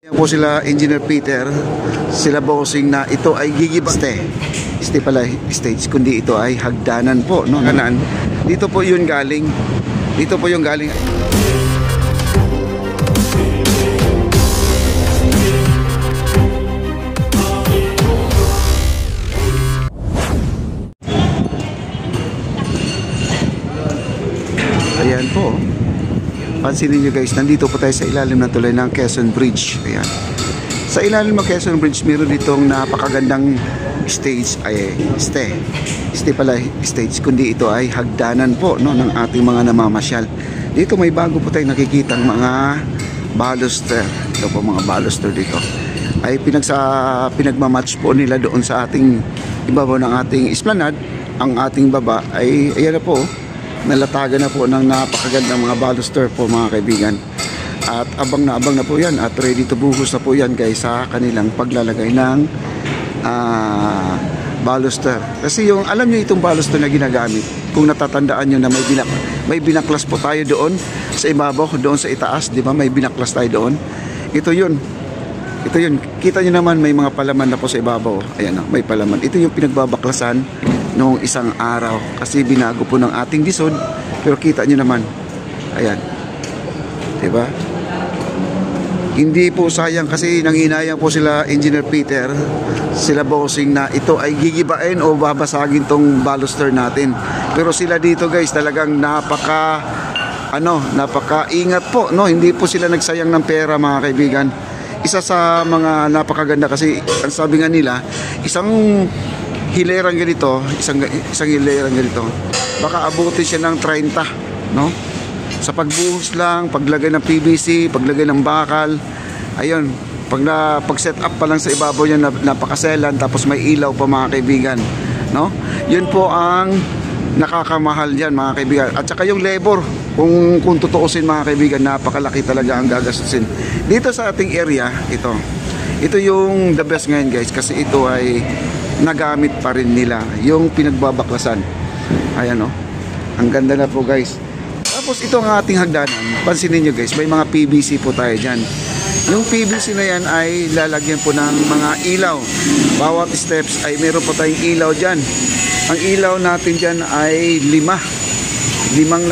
Yan po sila Engineer Peter, sila bossing na ito ay gigiba este pala stage, kundi ito ay hagdanan po, no? Kanan. Dito po yung galing. Dito po yung galing. Ayan po. Pansinin nyo guys, nandito po tayo sa ilalim ng tulay ng Quezon Bridge. Ayan. Sa ilalim ng Quezon Bridge, meron ditong napakagandang stage ay este pala stage, kundi ito ay hagdanan po, no, ng ating mga namamasyal. Dito may bago po tayong nakikitang mga baluster. Ito po mga baluster dito. Ay pinagmamatch po nila doon sa ating ibabaw ng ating esplanade. Ang ating baba ay ayan na po, nalatagan na po ng napakagandang mga baluster po mga kaibigan. At abang na po yan at ready to buhos na po yan guys sa kanilang paglalagay ng baluster. Kasi yung alam nyo itong baluster na ginagamit, kung natatandaan nyo na may binaklas po tayo doon sa ibabaw, doon sa itaas, di ba? May binaklas tayo doon. Ito yun. Kita nyo naman may mga palaman na po sa ibabaw. Ayan, may palaman. Ito yung pinagbabaklasan noong isang araw kasi binago po ng ating disod, pero kita nyo naman, ayan, diba? Hindi po sayang kasi nanginayang po sila Engineer Peter, sila bossing na ito ay gigibain o babasagin tong baluster natin, pero sila dito guys talagang napaka ingat po, no? Hindi po sila nagsayang ng pera mga kaibigan. Isa sa mga napakaganda kasi ang sabi nga nila, isang hilerang ganito, isang hilerang ganito, baka abutin siya ng 30, no? Sa pagbuhos lang, paglagay ng PVC, paglagay ng bakal, ayun, pag set up pa lang sa ibabaw niya, napakaselan, tapos may ilaw pa mga kaibigan, no? Yun po ang nakakamahal diyan mga kaibigan. At saka yung labor, kung tutuusin mga kaibigan, napakalaki talaga ang gagastusin. Dito sa ating area, ito yung the best ngayon guys, kasi ito ay nagamit pa rin nila yung pinagbabaklasan. Ayan, oh. Ang ganda na po guys. Tapos ito ang ating hagdanan. Pansinin nyo guys, may mga PVC po tayo dyan. Yung PVC na yan ay lalagyan po ng mga ilaw. Bawat steps ay meron po tayong ilaw dyan. Ang ilaw natin dyan ay limang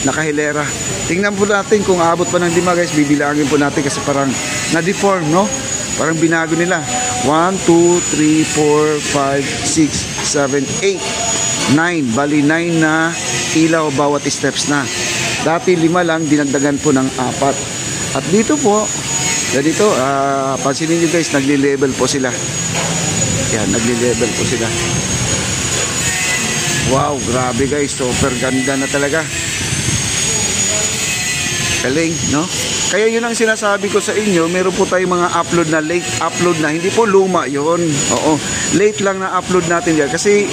nakahilera. Tingnan po natin kung aabot pa ng 5 guys. Bibilangin po natin kasi parang na-deform, no? Parang binago nila. 1, 2, 3, 4, 5, 6, 7, 8, 9. Bali 9 na ilaw bawat steps na. Dati 5 lang, dinagdagan po ng 4. At dito po, pansinin nyo guys, nagli-level po sila. Yan, nagli-level po sila. Wow, grabe guys, super ganda na talaga. Galing, no? Kaya yun ang sinasabi ko sa inyo, meron po tayong mga upload na late upload na, hindi po luma yun. Oo, late lang na upload natin yan. Kasi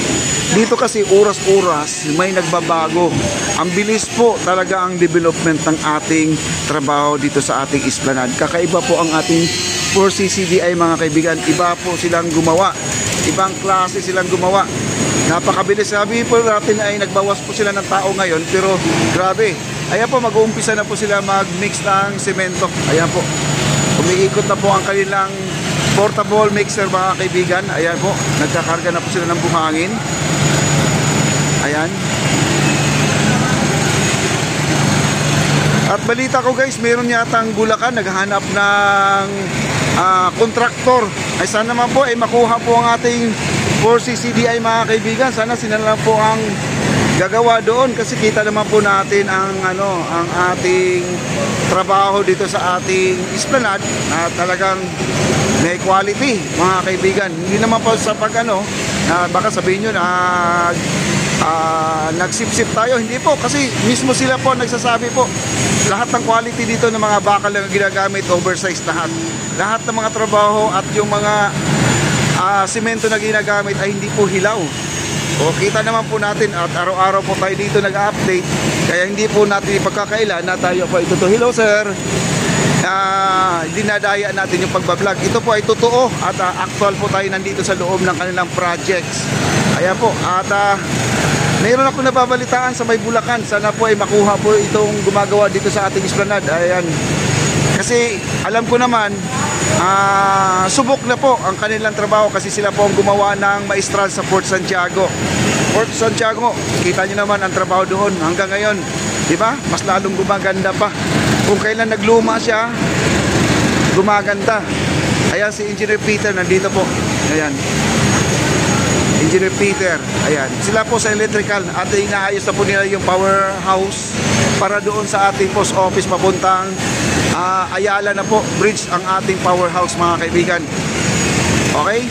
dito kasi oras-oras may nagbabago. Ang bilis po talaga ang development ng ating trabaho dito sa ating esplanade. Kakaiba po ang ating 4CCDI mga kaibigan. Iba po silang gumawa. Ibang klase silang gumawa. Napakabilis. Sabi po natin ay nagbawas po sila ng tao ngayon, pero grabe. Ayan po, mag-uumpisa na po sila mag-mix ng semento. Ayan po, umiikot na po ang kanilang portable mixer mga kaibigan. Ayan po, nagkakarga na po sila ng buhangin. Ayan. At balita ko guys, meron yatang Bulacan naghahanap ng kontraktor. Ay sana naman po ay makuha po ang ating 4CCDI mga kaibigan. Sana sila lang po ang gagawa doon kasi kita naman po natin ang ating trabaho dito sa ating esplanade na talagang may quality mga kaibigan. Hindi naman po sa baka sabihin nyo na nagsip-sip tayo. Hindi po, kasi mismo sila po nagsasabi po lahat ng quality dito ng mga bakal na ginagamit, oversized lahat ng mga trabaho at yung mga simento na ginagamit ay hindi po hilaw. O kita naman po natin at araw-araw po tayo dito nag-update, kaya hindi po natin ipagkakailan na tayo po ito to. Hello sir, dinadaya natin yung pagbablog. Ito po ay totoo at actual po tayo nandito sa loob ng kanilang projects. Ayan po, at mayroon ako nababalitaan sa may Bulacan. Sana po ay makuha po itong gumagawa dito sa ating esplanade. Ayan, kasi alam ko naman subok na po ang kanilang trabaho kasi sila po ang gumawa ng maestral sa Fort Santiago. Fort Santiago, kita nyo naman ang trabaho doon hanggang ngayon, di ba? Mas lalong gumaganda pa. Kung kailan nagluma siya, gumaganda. Ayan si Engineer Peter nandito po. Ayan. Engineer Peter, ayan. Sila po sa electrical at inaayos na po nila yung powerhouse para doon sa ating post office papuntang Ayala na po, bridge ang ating powerhouse mga kaibigan. Okay?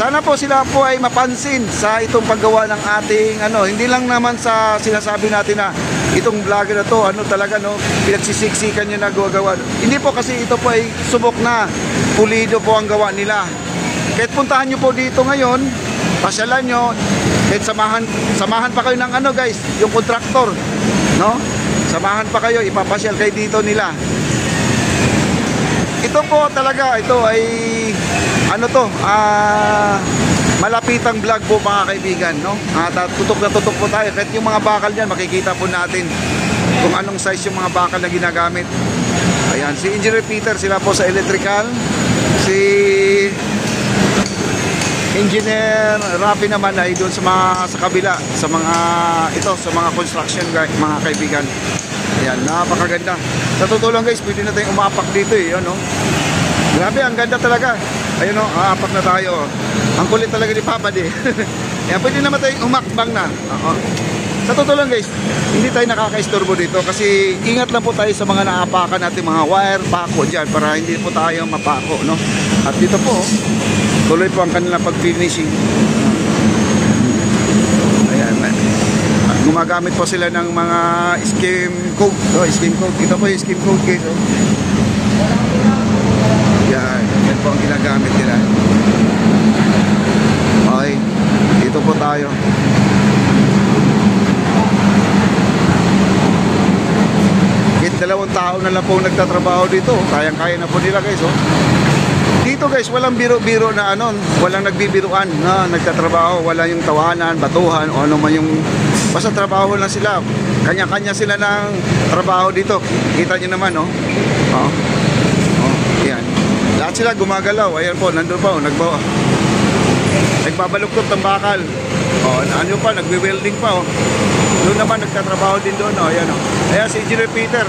Sana po sila po ay mapansin sa itong paggawa ng ating hindi lang naman sa sinasabi natin na itong vlogger na to, talaga pinagsisiksikan nyo na gawa. Hindi po kasi ito po ay subok na, pulido po ang gawa nila. Kahit puntahan nyo po dito ngayon, pasyalan nyo, kahit samahan pa kayo ng guys, yung contractor, no? Samahan pa kayo, ipapasyal kayo dito nila. Ito po talaga, ito ay malapitang vlog po mga kaibigan, no? Tutok na tutok po tayo. Kahit yung mga bakal dyan, makikita po natin kung anong size yung mga bakal na ginagamit. Ayan, si Engineer Peter, sila po sa electrical. Si Engineer Rafi naman ay doon sa kabila, sa mga construction mga kaibigan. Ayan, napakaganda. Sa totoo lang guys, pwede na tayong umapak dito no? Grabe, ang ganda talaga. Ayun aapak na tayo. Ang kulit talaga ni Papa di. Ayan, pwede naman tayong umakbang na. Sa totoo lang guys, hindi tayo nakakaistorbo dito kasi ingat lang po tayo sa mga naapakan natin, mga wire, pako dyan para hindi po tayo mapako, no? At dito po, tuloy po ang kanilang pag-finishing. Ayan, gumagamit po sila ng mga scheme code. Scheme code. Ito po yung scheme code guys. Yan po ang ginagamit nila. Okay, dito po tayo. Kahit 2 tao na lang po nagtatrabaho dito, kayang-kaya na po nila guys. Dito guys, walang biro-biro na walang nagbibiruan na nagtatrabaho, wala yung tawanan, batuhan o ano man yung basta trabaho lang sila. Kanya-kanya sila ng trabaho dito. Kita nyo naman, yan. Lahat sila gumagalaw. Ayan po, nandun pa, nagbabaluktot ng bakal. Ano pa, nagbe-welding pa, Doon naman, nagtatrabaho din doon, ayan, Ayan si Engineer Peter.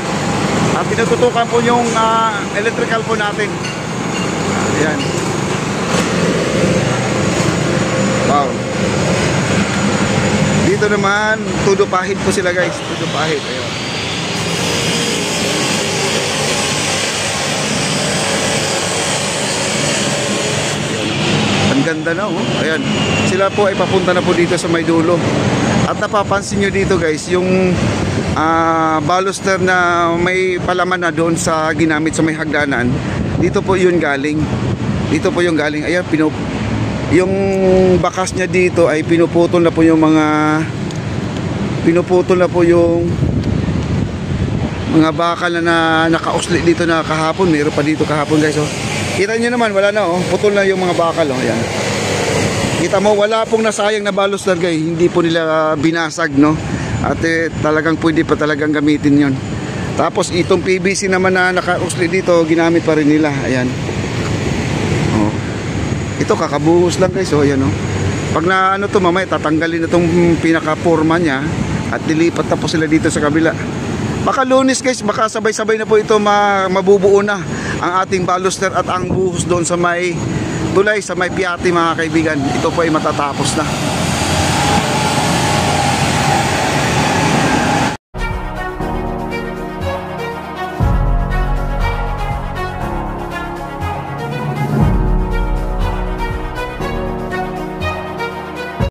Pinututukan po yung electrical po natin. Ayan. Wow. Dito naman, todo pahit po sila guys. Todo pahit. Ayan. Ang ganda na Ayan. Sila po ay papunta na po dito sa may dulo. At napapansin nyo dito guys, yung baluster na may palaman na doon sa ginamit sa may hagdanan. Dito po yun galing. Dito po yung galing. Ayan, yung bakas niya dito ay pinuputol na po yung mga bakal na nakausli dito na kahapon. Meron pa dito kahapon guys. Kita nyo naman, wala na putol na yung mga bakal Ayan. Kita mo, wala pong nasayang na baluster guys. Hindi po nila binasag, no? At talagang pwede pa talagang gamitin yon. Tapos itong PVC naman na nakausli dito, ginamit pa rin nila. Ayan. Ito kakabuhos lang guys. Ayan Pag na mamaya tatanggalin na itong pinaka-forma niya at dilipat na po sila dito sa kabila. Baka Lunes guys, baka sabay-sabay na po ito mabubuo na ang ating baluster at ang buhos doon sa may tulay, sa may Piati mga kaibigan. Ito po ay matatapos na.